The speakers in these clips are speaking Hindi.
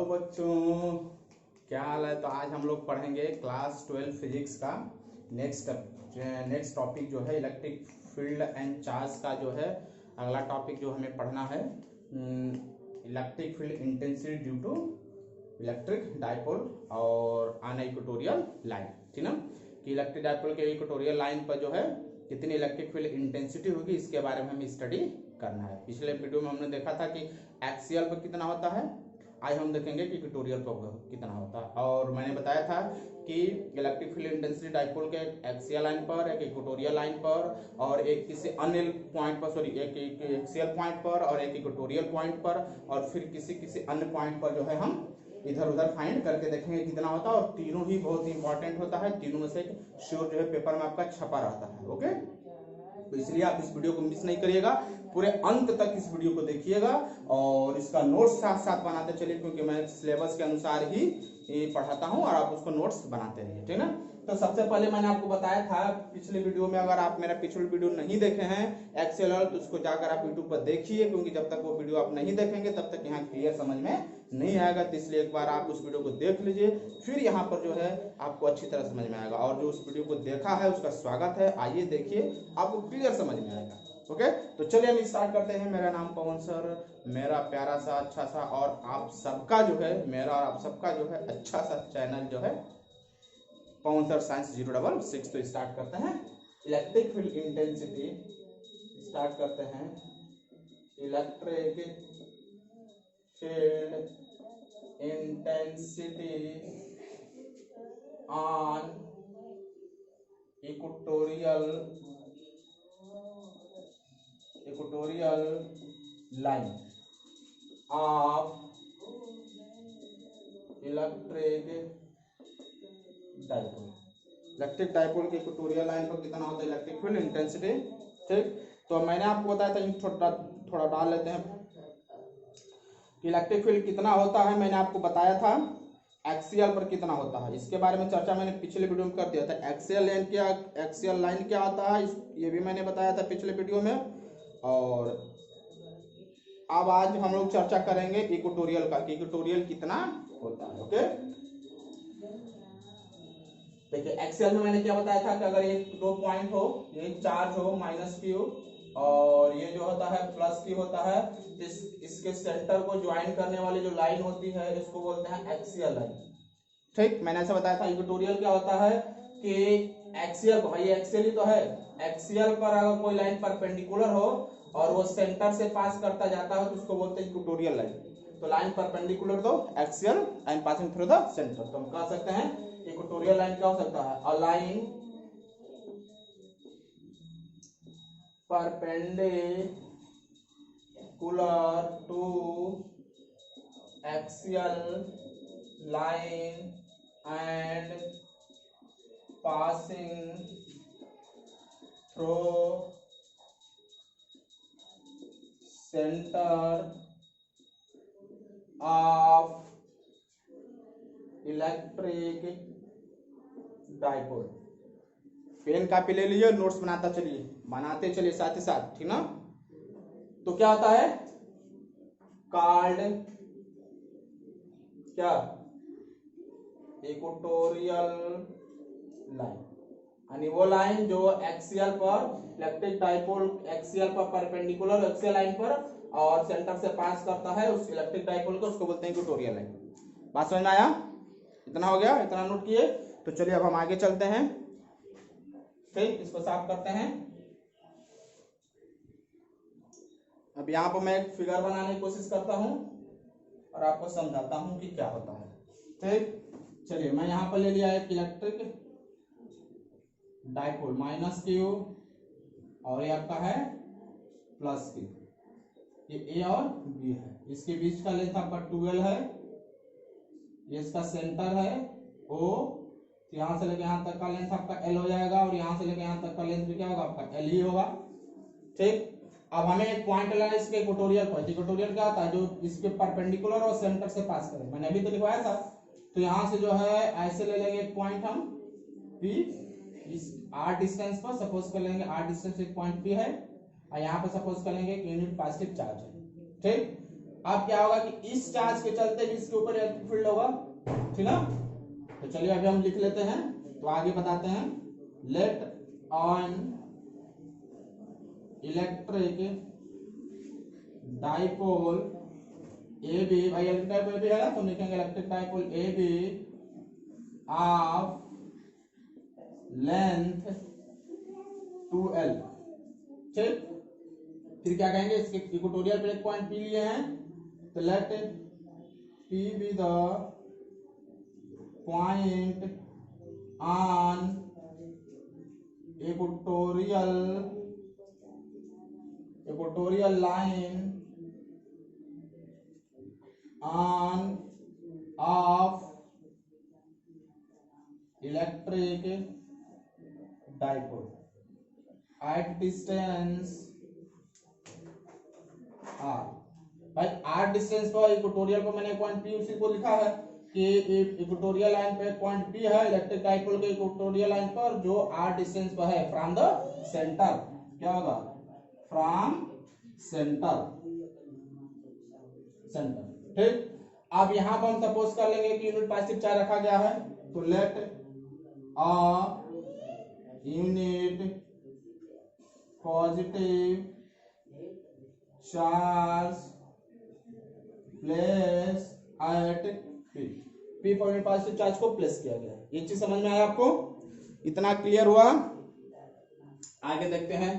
हेलो बच्चों, क्या हाल है। तो आज हम लोग पढ़ेंगे क्लास 12 फिजिक्स का नेक्स्ट टॉपिक जो है इलेक्ट्रिक फील्ड एंड चार्ज का जो है अगला टॉपिक जो हमें पढ़ना है electric field intensity due to electric dipole और ऑन इक्वेटोरियल लाइन। ठीक ना, कि इलेक्ट्रिक डाइपोल के इक्वेटोरियल लाइन पर जो है कितनी इलेक्ट्रिक फील्ड इंटेंसिटी होगी, इसके बारे में हमें स्टडी करना है। पिछले वीडियो में हमने देखा था कि एक्सियल पर कितना होता है, आज हम देखेंगे कि इक्वेटोरियल पर कितना होता है। और मैंने बताया था कि इलेक्ट्रिक फील्ड इंटेंसिटी डाइपोल के एक्सियल लाइन पर, एक इक्वेटोरियल लाइन पर और एक किसी अन्य पॉइंट पर, एक एक्सियल पॉइंट पर और एक इक्वेटोरियल पॉइंट पर, और फिर किसी अन्य पॉइंट पर जो है हम इधर उधर फाइंड करके देखेंगे कितना होता है। और तीनों ही बहुत इंपॉर्टेंट होता है, तीनों में से श्योर जो है पेपर में आपका छपा रहता है। ओके, तो इसलिए आप इस वीडियो को मिस नहीं करिएगा, पूरे अंत तक इस वीडियो को देखिएगा और इसका नोट्स साथ साथ बनाते चलिए, क्योंकि मैं सिलेबस के अनुसार ही पढ़ाता हूं और आप उसको नोट्स बनाते रहिए। ठीक ना, तो सबसे पहले मैंने आपको बताया था पिछले वीडियो में, अगर आप मेरा पिछले वीडियो नहीं देखे हैं एक्सेल तो उसको जाकर आप यूट्यूब पर देखिए, क्योंकि जब तक वो वीडियो आप नहीं देखेंगे तब तक यहाँ क्लियर समझ में नहीं आएगा। तो इसलिए एक बार आप उस वीडियो को देख लीजिए, फिर यहाँ पर जो है आपको अच्छी तरह समझ में आएगा। और जो उस वीडियो को देखा है उसका स्वागत है, आइए देखिए, आपको क्लियर समझ में आएगा। ओके, तो चलिए हम स्टार्ट करते हैं। मेरा नाम पवन सर, मेरा प्यारा सा अच्छा सा और आप सबका जो है, मेरा और आप सबका जो है अच्छा सा चैनल जो है पवन सर साइंस 066। तो स्टार्ट करते हैं इलेक्ट्रिक फील्ड इंटेंसिटी, स्टार्ट करते हैं electric field intensity on equatorial line of electric dipole के इक्वेटोरियल लाइन पर कितना होता है इलेक्ट्रिक फील्ड इंटेंसिटी। ठीक, तो मैंने आपको बताया था, थोड़ा डाल लेते हैं कि इलेक्ट्रिक फील्ड कितना होता है। मैंने आपको बताया था एक्सियल पर कितना होता है, इसके बारे में चर्चा मैंने पिछले वीडियो में कर दिया था। एक्सियल लाइन क्या होता है ये भी मैंने बताया था पिछले वीडियो में। और अब आज हम लोग चर्चा करेंगे इक्वेटोरियल का, कि इक्वेटोरियल कितना होता है। ओके, देखिए एक्सियल में मैंने क्या बताया था कि अगर ये दो पॉइंट हो, ये चार्ज हो -q और ये जो होता है +q होता है, इसके सेंटर को ज्वाइन करने वाली जो लाइन होती है इसको बोलते हैं एक्सियल लाइन। ठीक, मैंने ऐसा बताया था। इक्वेटोरियल क्या होता है कि एक्सियल को, भाई एक्सियल ही तो है, एक्सियल पर अगर कोई लाइन परपेंडिकुलर हो और वो सेंटर से पास करता जाता है तो उसको बोलते हैं इक्वेटोरियल लाइन। तो लाइन परपेंडिकुलर दो axial and passing through the centre, तो हम कह सकते हैं इक्वेटोरियल लाइन क्या हो सकता है, a line perpendicular to axial line and passing through center of electric dipole। Pen copy ले लीजिए, नोट्स बनाते चलिए साथ ही साथ। ठीक ना, तो क्या होता है कॉल्ड क्या, इक्वेटोरियल लाइन, यानी वो लाइन जो एक्सियल पर इलेक्ट्रिक डाइपोल एक्सियल पर परपेंडिकुलर एक्सियल लाइन पर और सेंटर से पास करता है उस इलेक्ट्रिक डाइपोल को, उसको बोलते हैं इक्वेटोरियल लाइन। बात समझ में आया? इतना हो गया, इतना नोट किए। तो चलिए अब हम आगे चलते हैं। ठीक, इसको साफ करते हैं। अब यहाँ पर मैं एक फिगर बनाने की कोशिश करता हूँ और आपको समझाता हूँ कि क्या होता है। ठीक, चलिए मैं यहाँ पर ले लिया एक इलेक्ट्रिक डाइपोल -q और ये आपका है +q, ये A और B है, इसके बीच का लेंथ आपका 12 है, ये इसका सेंटर है O, तो यहाँ से लेकर यहाँ तक का लेंथ आपका L हो जाएगा और यहाँ से लेकर यहाँ तक का लेंथ भी क्या होगा आपका L ही होगा। ठीक, अब हमें एक पॉइंट लेना है इसके इक्वेटोरियल पॉइंट। इक्वेटोरियल क्या होता है, जो इसके परपेंडिकुलर और सेंटर से पास करे, मैंने अभी तो लिखवाया था। तो यहाँ से जो है ऐसे ले लेंगे एक पॉइंट हम P, इस r डिस्टेंस पर सपोज कर लेंगे, r डिस्टेंस एक पॉइंट P है और यहाँ पे सपोज कर लेंगे कि यूनिट पॉजिटिव चार्ज है। ठीक, अब क्या होगा कि इस चार्ज के चलते भी इसके ऊपर इलेक्ट्रिक फील्ड होगा, ठीक ना। तो चलिए अभी हम लिख लेते हैं, तो आगे बताते हैं। Let on electric dipole A B, भाई इलेक्ट्रिक डाइपोल ए बी है ना, तो लिखेंगे electric dipole A B of length 2L, ठीक। फिर क्या कहेंगे, इसके इक्वेटोरियल पे एक पॉइंट पी लिए हैं, तो let P be the point on equatorial line on of electric dipole at distance R. भाई आर डिस्टेंस पर इक्वेटोरियल पर मैंने पॉइंट पी उसी को लिखा है कि इक्वेटोरियल लाइन पे पॉइंट पी है इलेक्ट्रिक डाइपोल के इक्वेटोरियल लाइन पर, जो आर डिस्टेंस पर है फ्रॉम द सेंटर। क्या होगा, फ्रॉम सेंटर, ठीक। अब यहां पर हम सपोज कर लेंगे कि यूनिट पॉजिटिव चार्ज रखा गया है, तो let a unit positive charge place at P पर पॉजिटिव चार्ज को प्लेस किया गया। ये चीज समझ में आया आपको, इतना क्लियर हुआ। आगे देखते हैं।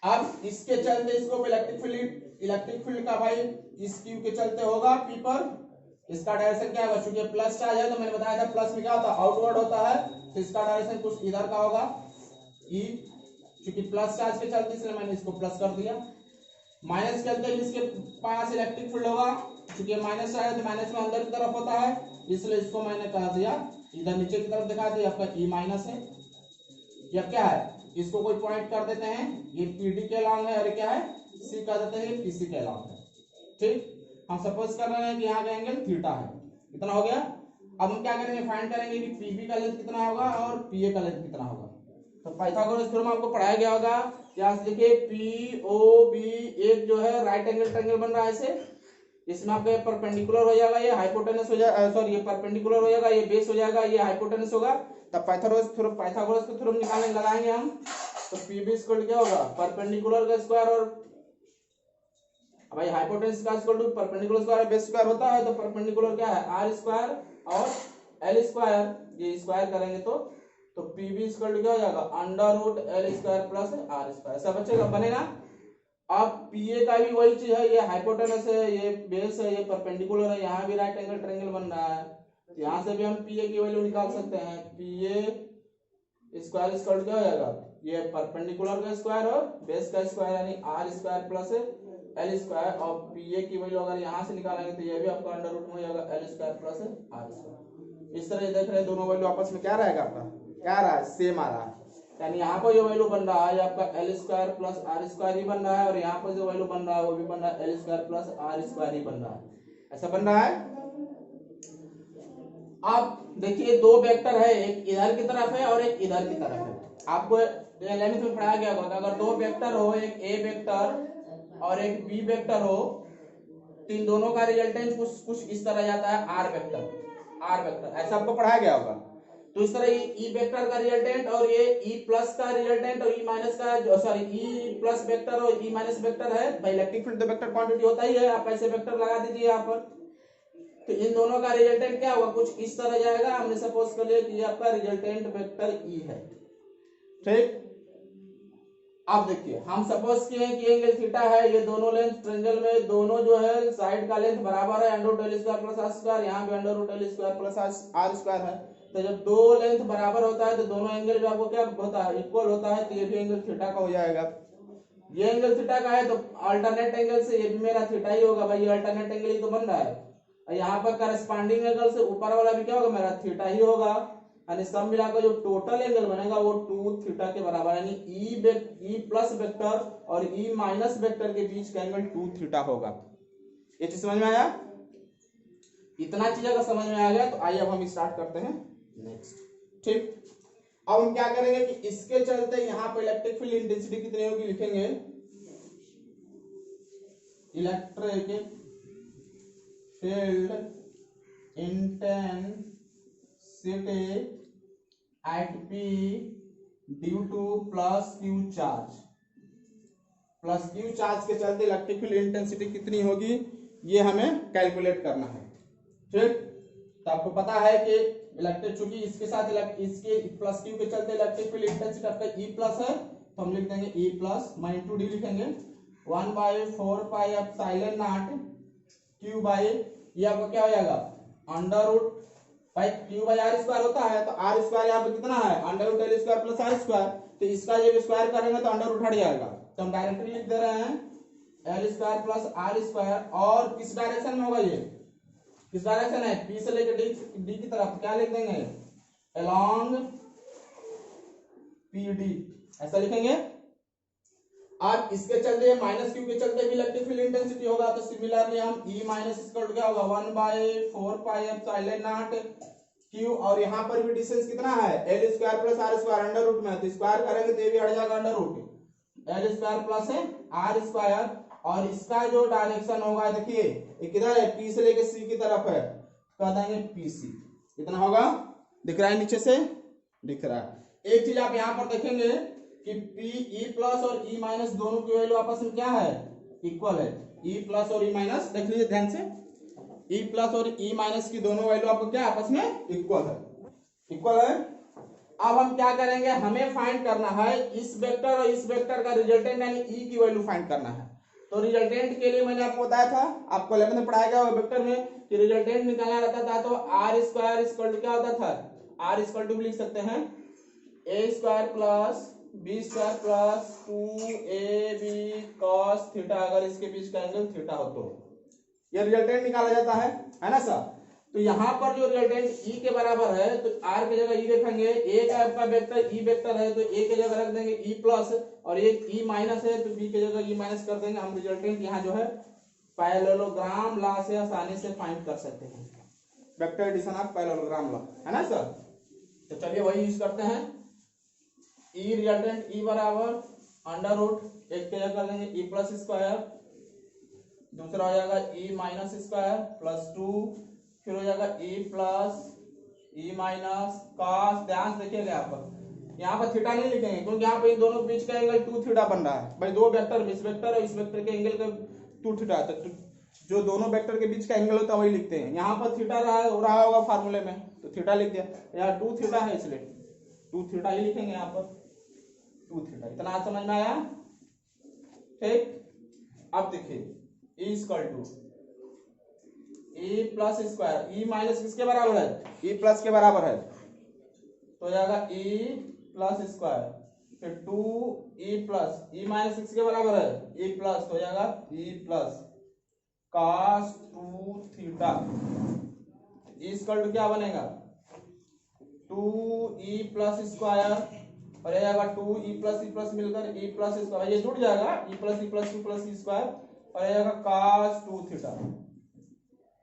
अब इसके चलते इसको इलेक्ट्रिक फील्ड का भाई इस क्यू के चलते होगा पी पर, इसका डायरेक्शन क्या होगा, चूंकि प्लस चार्ज है तो मैंने बताया था प्लस में क्या होता है, आउटवर्ड होता है, तो इसका डायरेक्शन कुछ इधर का होगा ई, क्योंकि प्लस चार्ज के चलते इसलिए मैंने इसको प्लस कर दिया। माइनस के चलते इसके पास इलेक्ट्रिक फील्ड होगा, क्योंकि माइनस चार्ज है तो माइनस में अंदर की तरफ होता है, इसलिए इसको मैंने कह दिया इधर नीचे की तरफ दिखा दिया, आपका ई माइनस है। यह क्या है, इसको कोई पॉइंट कर देते हैं, ये पीडी के अलॉन्ग है, और क्या है सी कर देते हैं, पीसी के अलॉन्ग है, ठीक। हम सपोज कर रहे हैं कि यहाँ का एंगल थीटा है, इतना हो गया। अब हम क्या करेंगे, फाइंड करेंगे कि पीबी का लेंथ कितना होगा और पीए का लेंथ कितना होगा। तो पाइथागोरस थ्योरम आपको पढ़ाया गया होगा, यहाँ से देखिए पीओबी एक जो है राइट एंगल ट्रायंगल बन रहा है ऐसे, इसमें आपका परपेंडिकुलर हो जाएगा, ये हाइपोटेनस हो जाएगा, सॉरी ये परपेंडिकुलर हो जाएगा, ये बेस हो जाएगा, ये हाइपोटेनस होगा। तब पाइथागोरस का थ्योरम निकालने लगाएंगे हम, तो पीबी इक्वल क्या होगा, परपेंडिकुलर का स्क्वायर, और भाई हाइपोटेनस का equal to perpendicular square base square होता है, तो परपेंडिकुलर क्या है आर स्क्वायर और एल स्क्वायर, ये स्क्वायर करेंगे तो पीबी इक्वल टू क्या हो जाएगा, under root L square plus R square, सब बचेगा, बनेगा। अब पीए का भी वही चीज है, ये हाइपोटेनस है, ये बेस है, ये परपेंडिकुलर है, यहाँ भी राइट एंगल ट्रायंगल बन रहा है, यहाँ से भी हम पीए की वैल्यू निकाल सकते हैं, पीए स्क्वायर इक्वल क्या हो जाएगा, ये परपेंडिकुलर का स्क्वायर और बेस का स्क्वायर, यानी R square plus L square, और पीए की वैल्यू अगर यहाँ से निकालेंगे तो ये भी आपका अंडर रूट में हो जाएगा L square plus R square. इस तरह देख रहे हैं दोनों वैल्यू आपस में क्या रहेगा, आपका क्या रहा है, सेम आ रहा है, यानी यहाँ पर जो वैल्यू बन रहा है आपका L square plus R square ही बन रहा है, और यहाँ पर जो वैल्यू बन रहा है वो भी बन रहा है L square plus R square ही बन रहा है, ऐसा बन रहा है। अब देखिए दो वेक्टर है, एक इधर की तरफ है और एक इधर की तरफ है। आपको एलिमेंट में पढ़ाया गया होगा, अगर दो वेक्टर हो, एक ए वेक्टर और एक बी वेक्टर हो, तो इन दोनों का रिजल्टेंट कुछ इस तरह जाता है आर वेक्टर, ऐसा आपको पढ़ाया गया होगा। तो इस तरह ई वेक्टर का रिजल्टेंट और ये ई प्लस का रिजल्टेंट और ई माइनस का, सॉरी ई प्लस वेक्टर और ई माइनस वेक्टर है, भाई इलेक्ट्रिक फील्ड तो वेक्टर क्वांटिटी होता ही है, आप ऐसे वेक्टर लगा दीजिए यहाँ पर, तो इन दोनों का रिजल्टेंट क्या होगा, कुछ इस तरह जाएगा। हमने सपोज कर लिया कि ये आपका रिजल्टेंट वेक्टर ई है, ठीक। अब देखिए हम सपोज किए कि एंगल थीटा है, ये दोनों लेंथ ट्रायंगल में दोनों जो है साइड का लेंथ बराबर है, under root L square plus R square, यहाँ भी under root L square plus R square है। तो जब दो लेंथ बराबर होता है तो दोनों एंगल जो आपको क्या होता है, इक्वल होता है, तो ये भी एंगल थीटा का हो जाएगा। ये एंगल थीटा का है तो अल्टरनेट एंगल से ये भी मेरा थीटा ही होगा, भाई ये अल्टरनेट एंगल ही तो बन रहा है, और यहाँ पर करस्पॉन्डिंग एंगल से ऊपर वाला भी क्या होगा, मेरा थीटा ही होगा, यानी सब मिलाकर जो टोटल एंगल बनेगा वो 2 थीटा के बराबर, यानी ई प्लस वेक्टर और ई माइनस वेक्टर के बीच का एंगल 2 थीटा होगा। ये चीज समझ में आया, इतना चीज अगर समझ में आ गया तो आइए अब हम स्टार्ट करते हैं नेक्स्ट, ठीक। अब हम क्या करेंगे कि इसके चलते यहाँ पर इलेक्ट्रिक फील्ड इंटेंसिटी कितनी होगी, लिखेंगे electric field intensity at P due two plus Q charge के चलते इलेक्ट्रिक फील्ड इंटेंसिटी कितनी होगी, ये हमें कैलकुलेट करना है। ठीक, तो आपको पता है कि इलेक्ट्रिक, चूंकि इसके साथ इसके प्लस क्यू के चलते इलेक्ट्रिक फील्ड इंटेंसिटी आपका E प्लस है, तो हम लिख देंगे E प्लस माइनस 2D लिखेंगे 1/4πε0 क्यू बाई, ये आपका क्या हो जाएगा अंडर रूट भाई क्यू बाई आर स्क्वायर होता है, तो आर स्क्वायर यहाँ पे कितना है under root L square plus R square, तो इसका जब स्क्वायर करेंगे तो अंडर रूट हट जाएगा, तो हम डायरेक्टली लिख दे रहे हैं L square plus R square. और किस डायरेक्शन में होगा, ये किस डायरेक्शन है पी से लेकर डी की तरफ, क्या लिख देंगे अलोंग पी डी, ऐसा लिखेंगे। अब इसके चलते माइनस क्यू के चलते भी इलेक्ट्रिक फील्ड इंटेंसिटी होगा, तो सिमिलरली हम E माइनस इसका क्या होगा 1/4πε0 क्यू, और यहाँ पर भी डिस्टेंस कितना है L square plus R square under root में, तो स्क्वायर करेंगे तो ये भी हट जाएगा under root L square plus R square. और इसका जो डायरेक्शन होगा देखिए ये किधर है पी से लेके सी की तरफ है, कह देंगे पीसी, कितना होगा दिख रहा है नीचे से दिख रहा है। एक चीज आप यहाँ पर देखेंगे कि पी ई प्लस और ई माइनस दोनों की वैल्यू आपस में क्या है इक्वल है, ई प्लस और ई माइनस देख लीजिए ध्यान से, ई प्लस और ई माइनस की दोनों वैल्यू आपको क्या आपस में इक्वल है, इक्वल है। अब हम क्या करेंगे, हमें फाइंड करना है इस वेक्टर और इस वेक्टर का रिजल्टेंट यानी ई की वैल्यू फाइंड करना है। तो रिजल्टेंट के लिए मैंने आपको बताया था, आपको 11th में पढ़ाया गया वेक्टर में कि रिजल्टेंट निकालना रहता था, तो आर स्क्वायर इक्वल टू क्या होता था, आर इक्वल टू लिख सकते हैं a square plus b square plus 2ab cos theta, अगर इसके बीच का एंगल थीटा हो तो ये रिजल्टेंट निकाला जाता है ना सर। तो यहाँ पर जो रिजल्टेंट E के बराबर है, तो R की जगह E रखेंगे, ए का आपका वेक्टर E वेक्टर है तो A की जगह रख देंगे E प्लस, और एक E माइनस है तो B की जगह E माइनस कर देंगे। हम रिजल्टेंट यहाँ जो है पैरेललोग्राम लॉ से आसानी से फाइंड कर सकते हैं, vector addition of parallelogram law, है ना सर। तो चलिए वही यूज करते हैं, E रिजल्टेंट E बराबर अंडर रूट एक के जगह कर देंगे E प्लस स्क्वायर, दूसरा हो जाएगा E माइनस स्क्वायर प्लस 2, फिर हो जाएगा E plus E minus cos, ध्यान से देखिएगा यहाँ पर थीटा नहीं लिखेंगे क्योंकि यहाँ पे इन दोनों के बीच का एंगल 2 थीटा बन रहा है भाई, दो वेक्टर इस वेक्टर और इस वेक्टर के एंगल का 2 थीटा, तो जो दोनों वेक्टर के बीच का एंगल होता है वही लिखते हैं। यहाँ पर थीटा रहा होगा फार्मूले में तो थीटा लिख दिया, यहाँ 2 थीटा है इसलिए 2 थीटा ही लिखेंगे यहाँ पर 2 थीटा। इतना समझ में आया, ठीक। अब देखिए E equal to E plus square, E minus किसके बराबर है E प्लस के बराबर है, तो हो जाएगा E प्लस स्क्वायर, फिर 2E प्लस E माइनस किसके बराबर है E प्लस, तो हो जाएगा E plus cos 2 theta. E equal to क्या बनेगा 2E प्लस स्क्वायर, और जाएगा 2E प्लस मिलकर E प्लस स्क्वायर, ये जुड़ जाएगा E प्लस स्क्वायर, और जाएगा cos 2 theta.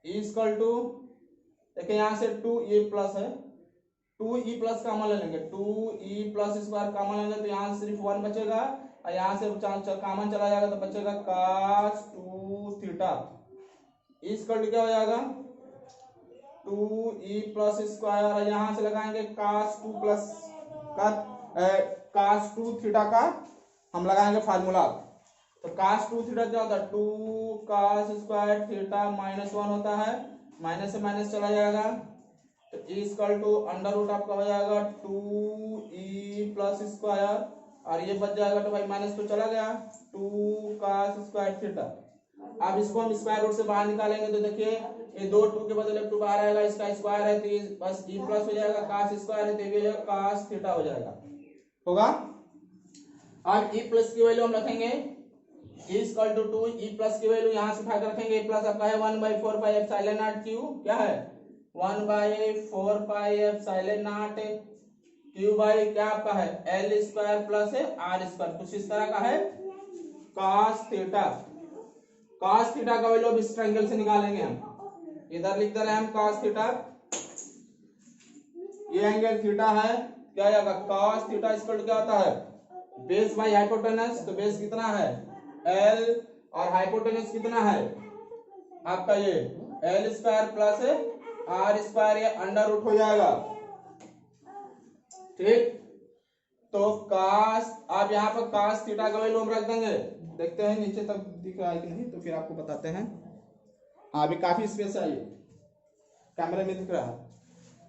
E equal to देखिए यहाँ से 2E प्लस है, 2E प्लस कॉमन ले लेंगे, 2E प्लस स्क्वायर कॉमन लेंगे तो यहाँ सिर्फ 1 बचेगा, और यहाँ से कॉमन चला जाएगा तो बचेगा cos 2 theta. E equal to क्या हो जाएगा 2E प्लस स्क्वायर, और यहाँ से लगाएंगे cos 2 प्लस का cos 2 थीटा का हम लगाएंगे फार्मूला, तो cos 2 थीटा क्या होता है 2 cos स्क्वायर थीटा माइनस 1 होता है, माइनस से माइनस चला जाएगा, तो E equal to under root आपका हो जाएगा 2E प्लस स्क्वायर, और ये बच जाएगा तो भाई माइनस तो चला गया 2 cos स्क्वायर थीटा। अब इसको हम स्क्वायर रूट से बाहर निकालेंगे तो देखिए ये 2 के बदले 2 बाहर आएगा, इसका स्क्वायर है तो ये बस E प्लस हो जाएगा, cos स्क्वायर है तो ये हो जाएगा cos थीटा हो जाएगा, होगा। और E प्लस की वैल्यू हम रखेंगे E equal to 2, E plus की वैल्यू यहाँ से उठाकर रखेंगे, प्लस आपका है 1/4πε0 क्यू, क्या है 1/4πε0 क्यू बाई क्या आपका है L स्क्वायर प्लस है R स्क्वायर, कुछ इस तरह का है cos थीटा। cos थीटा का वैल्यू अब इस ट्रायंगल से निकालेंगे हम, इधर लिख दे रहे हैं हम cos थीटा, ये एंगल थीटा है, क्या जाएगा cos थीटा इक्वल क्या होता है बेस बाई हाइपोटेनस, तो बेस कितना है L और हाइपोटेनस कितना है आपका ये L square plus R square, ये अंडर रूट हो जाएगा। ठीक, तो कास, आप यहाँ पर कास थीटा का वैल्यू हम रख देंगे। देखते हैं नीचे तक दिख रहा है कि नहीं, तो फिर आपको बताते हैं। हाँ, अभी काफी स्पेस है, ये कैमरे में दिख रहा है।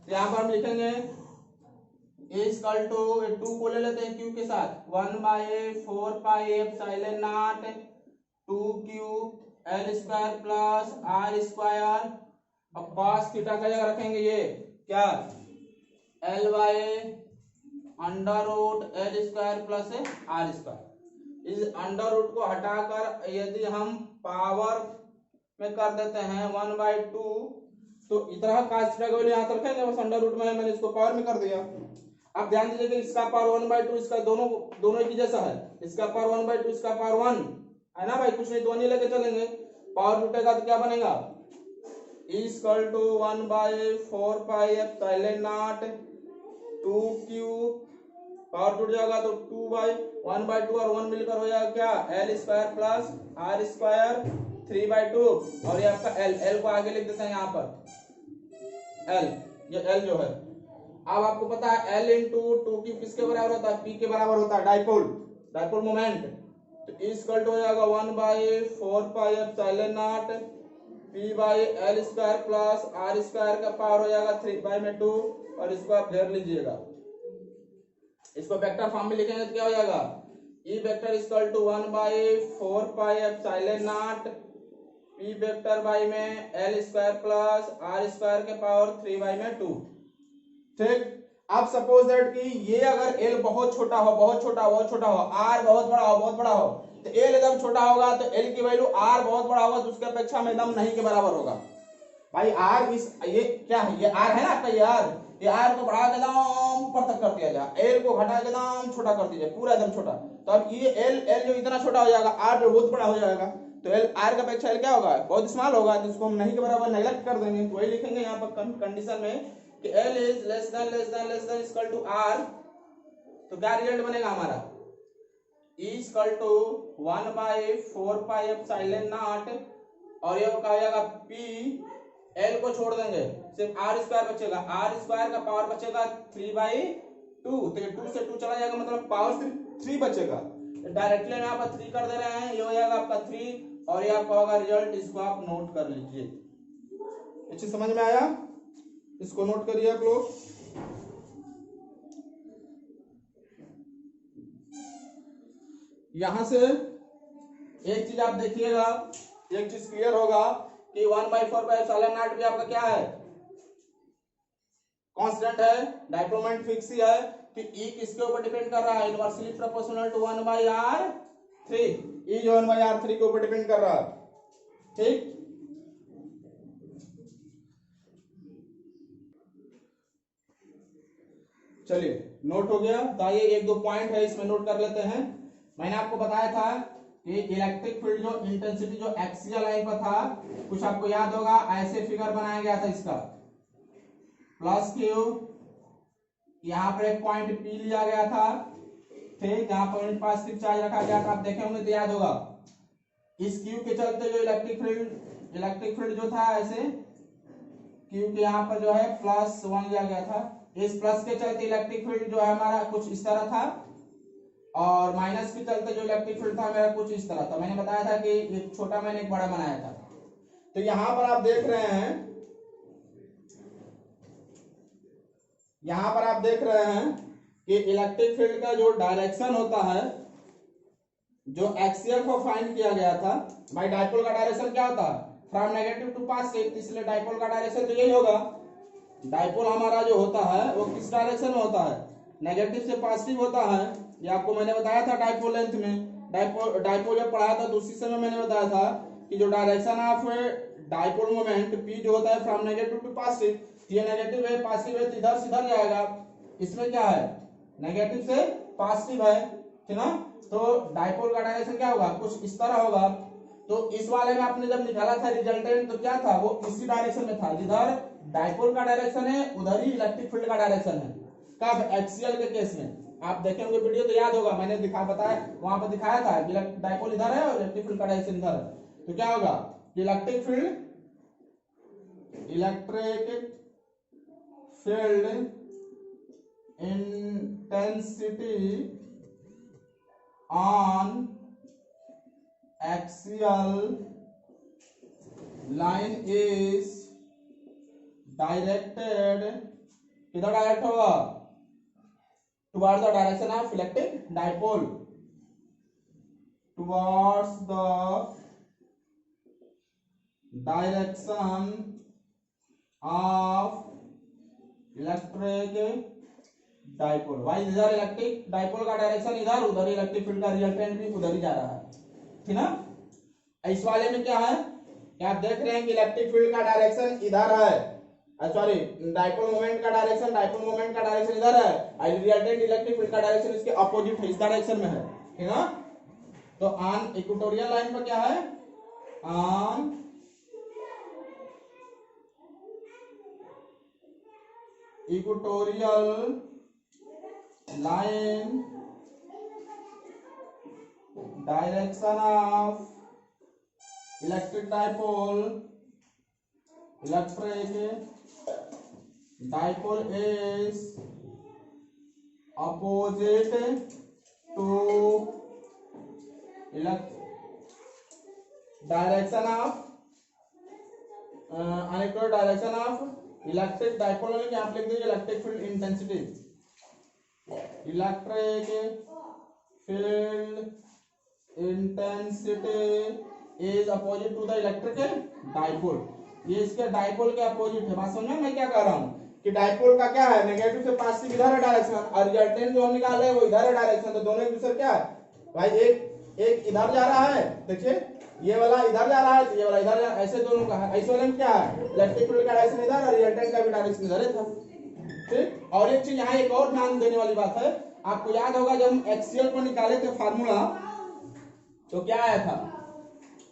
तो यहाँ पर हम लिखेंगे इक्वल टू 2 को ले लेते हैं क्यू के साथ, 1/4 pi epsilon naught 2 cube L square plus R square. अब कॉस थीटा का जगह रखेंगे ये क्या, L by under root L square plus R square. इस अंडर रूट को हटाकर यदि हम पावर में कर देते हैं 1/2, तो इतना cos थीटा का वैल्यू यहाँ तक रखेंगे, बस अंडर रूट में है, मैंने इसको पावर में कर दिया। अब ध्यान दीजिए कि इसका पावर 1/2, इसका दोनों एक ही जैसा है, इसका पावर 1/2, इसका पावर 1 है ना भाई, कुछ नहीं तो 1 ही लेके चलेंगे। पावर जुटेगा तो क्या बनेगा, equal to 1/4 pi epsilon naught 2 cube, power जुड़ जाएगा तो 1/2 और 1 मिलकर हो जाएगा क्या, L square plus R square 3/2, और ये आपका एल को आगे लिख देते हैं यहाँ पर एल, ये एल जो है। अब आपको पता है एल इंटू 2 क्यूब किसके बराबर होता है, पी के बराबर होता है, डाइपोल मोमेंट। तो इक्वल टू हो जाएगा 1/4 pi epsilon naught P by L square plus R square का पावर हो जाएगा 3/2, और इसको आप घेर लीजिएगा। इसको वेक्टर फॉर्म में लिखेंगे तो क्या हो जाएगा, E vector equal to 1/4 pi epsilon naught P vector by में L square plus R square के पावर 3/2। ठीक, अब सपोज दैट कि ये अगर एल बहुत छोटा हो, आर बहुत बड़ा हो, तो एल एकदम छोटा होगा तो एल की वैल्यू आर बहुत बड़ा होगा तो उसके अपेक्षा में एकदम नहीं के बराबर होगा। भाई आर ये क्या है, ये आर है ना आपका, ये आर को बढ़ा के एकदम ऊपर तक कर दिया जाए, एल को घटा के एकदम छोटा कर दीजिए, पूरा एकदम छोटा। तो अब ये एल जो इतना छोटा हो जाएगा, आर जो बहुत बड़ा हो जाएगा, तो एल आर का अपेक्षा एल क्या होगा, बहुत स्मॉल होगा, तो उसको हम नहीं के बराबर नेगलेक्ट कर देंगे। तो वही लिखेंगे यहाँ पर कंडीशन में कि L is less than equal to R, तो क्या रिजल्ट बनेगा हमारा, equal to 1/4 pi epsilon naught, और ये क्या हो जाएगा पी, एल को छोड़ देंगे, सिर्फ आर स्क्वायर बचेगा, आर स्क्वायर का पावर बचेगा 3/2, तो ये 2 से 2 चला जाएगा, मतलब पावर सिर्फ 3 बचेगा। डायरेक्टली हम यहाँ पर 3 कर दे रहे हैं, ये हो जाएगा आपका 3, और ये आपका होगा रिजल्ट, इसको आप नोट कर लीजिए। अच्छी समझ में आया, इसको नोट करिए आप लोग। यहां से एक चीज आप देखिएगा, एक चीज क्लियर होगा कि 1/4 पाई एप्सिलॉन नॉट भी आपका क्या है, कांस्टेंट है, डाइपोल मोमेंट फिक्स ही है, कि ई किसके ऊपर डिपेंड कर रहा है, इनवर्सली प्रोपोर्शनल टू 1/r3, ई जो 1/r3 के ऊपर डिपेंड कर रहा है। ठीक, चलिए नोट हो गया, तो आइए 1-2 पॉइंट है इसमें नोट कर लेते हैं। मैंने आपको बताया था कि इलेक्ट्रिक फील्ड जो इंटेंसिटी जो एक्सियल लाइन पर था, कुछ आपको याद होगा, ऐसे फिगर बनाया गया था इसका, प्लस क्यू, यहाँ पर एक पॉइंट पी लिया गया था, ठीक, यहाँ पर पॉजिटिव चार्ज रखा गया था, आप देखे होंगे तो याद होगा। इस क्यू के चलते जो इलेक्ट्रिक फील्ड जो था ऐसे क्यू के यहाँ पर जो है +1 लिया गया था, इस प्लस के चलते इलेक्ट्रिक फील्ड जो है हमारा कुछ इस तरह था, और माइनस के चलते जो इलेक्ट्रिक फील्ड था मेरा कुछ इस तरह था। मैंने बताया था कि एक छोटा मैंने एक बड़ा बनाया था। तो यहां पर आप देख रहे हैं, कि इलेक्ट्रिक फील्ड का जो डायरेक्शन होता है, जो एक्सियल को फाइंड किया गया था, भाई डाइपोल का डायरेक्शन क्या होता है, फ्रॉम नेगेटिव टू पॉजिटिव, इसलिए डाइपोल का डायरेक्शन तो यही होगा। डाइपोल हमारा जो होता है वो किस डायरेक्शन में होता है, नेगेटिव से पॉजिटिव होता है। ये आपको मैंने बताया था डाइपोल लेंथ में, डाइपोल जब पढ़ाया था तो उसी समय मैंने बताया था कि जो direction of dipole moment P जो होता है फ्रॉम नेगेटिव टू पॉजिटिव, ये नेगेटिव है पॉजिटिव है, इधर सीधा जाएगा। इसमें क्या है, नेगेटिव से पॉजिटिव है, ठीक ना, तो डाइपोल का डायरेक्शन क्या होगा, कुछ इस तरह होगा। तो इस वाले में आपने जब निकाला था रिजल्टेंट, तो क्या था, वो इसी डायरेक्शन में था, जिधर डाइपोल का डायरेक्शन है उधर ही इलेक्ट्रिक फील्ड का डायरेक्शन है। कब, एक्सियल के केस में, आप देखेंगे वीडियो तो याद होगा, मैंने बताया वहां पर दिखाया था, डाइपोल इधर है और इलेक्ट्रिक फील्ड का डायरेक्शन इधर है। तो क्या होगा, electric field electric field intensity on axial line is directed, किधर डायरेक्ट होगा? Towards the direction of electric dipole, towards the direction of electric dipole. भाई इधर इलेक्ट्रिक डाइपोल का डायरेक्शन इधर, उधर इलेक्ट्रिक फील्ड का रिजल्टेंट भी उधर ही जा रहा है, ठीक ना। इस वाले में क्या है कि आप देख रहे हैं कि इलेक्ट्रिक फील्ड का डायरेक्शन इधर है, सॉरी डाइपोल मोमेंट का डायरेक्शन इधर है, और रिजल्टेंट इलेक्ट्रिक फील्ड का डायरेक्शन इसके अपोजिट है, इस डायरेक्शन में है, ठीक ना। तो ऑन इक्वेटोरियल लाइन पर क्या है? On equatorial line direction of electric dipole is opposite to direction of unequal direction of electric dipole. यहाँ पे लिख दीजिए electric field intensity, electric field intensity is opposite to the electric dipole. ये इसके डाइपोल के अपोजिट है। बात समझ में मैं क्या कह रहा हूँ कि डाइपोल का क्या है, नेगेटिव से पॉजिटिव इधर है डायरेक्शन, और रिजल्टेंट जो हम निकाल रहे हैं वो इधर है डायरेक्शन। तो दोनों एक दूसरे क्या है भाई, एक इधर जा रहा है, देखिए ये वाला इधर जा रहा है, तो ये वाला इधर जा रहा है, ऐसे दोनों का है। ऐसे वाले में क्या है, इलेक्ट्रिक फील्ड का डायरेक्शन इधर और रिजल्टेंट का भी डायरेक्शन इधर था, ठीक। और एक चीज यहाँ एक और ध्यान देने वाली बात है, आपको याद होगा जब हम एक्सियल पर निकाले थे फार्मूला, तो क्या आया था,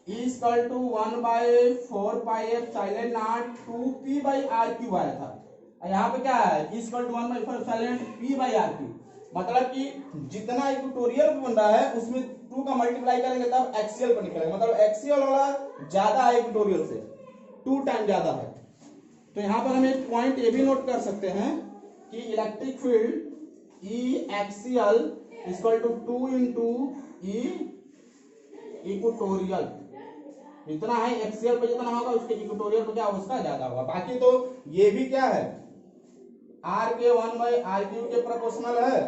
इक्वल टू 1/4πε02p/r³ आया था। यहाँ पे क्या है, इक्वल टू 1/4π/p/r³। मतलब कि जितना इक्वेटोरियल बन रहा है उसमें 2 का मल्टीप्लाई करेंगे तब एक्सियल पर निकलेगा, मतलब एक्सियल वाला ज्यादा है इक्वेटोरियल से, 2 टाइम ज्यादा है। तो यहाँ पर हम एक पॉइंट ये भी नोट कर सकते हैं कि electric field E axial equal to 2 into E equatorial, जितना है एक्सियल पे जितना होगा उसके इक्वेटोरियल पे क्या उसका ज्यादा होगा। बाकी तो ये भी क्या है, r के 1/r³ के प्रोपोर्शनल है,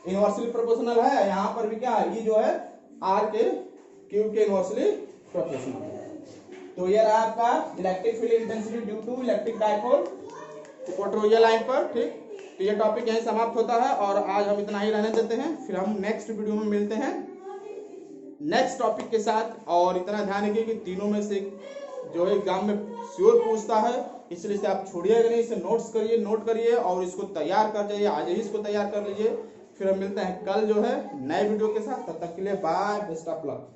इनवर्सली प्रोपोर्शनल है। यहाँ पर भी क्या है, ये जो है r के क्यूब के इनवर्सली प्रोपोर्शनल है। तो ये रहा आपका electric field intensity due to electric dipole equatorial line पर, ठीक। तो ये टॉपिक यहीं समाप्त होता है और आज हम इतना ही रहने देते हैं, फिर हम नेक्स्ट वीडियो में मिलते हैं नेक्स्ट टॉपिक के साथ। और इतना ध्यान रखिए कि तीनों में से जो एग्जाम में श्योर पूछता है, इसलिए इसे आप छोड़िएगा नहीं, इसे नोट करिए और इसको तैयार कर जाइए, आज ही इसको तैयार कर लीजिए। फिर हम मिलते हैं कल जो है नए वीडियो के साथ, तब तक के लिए बाय, बेस्ट ऑफ लक।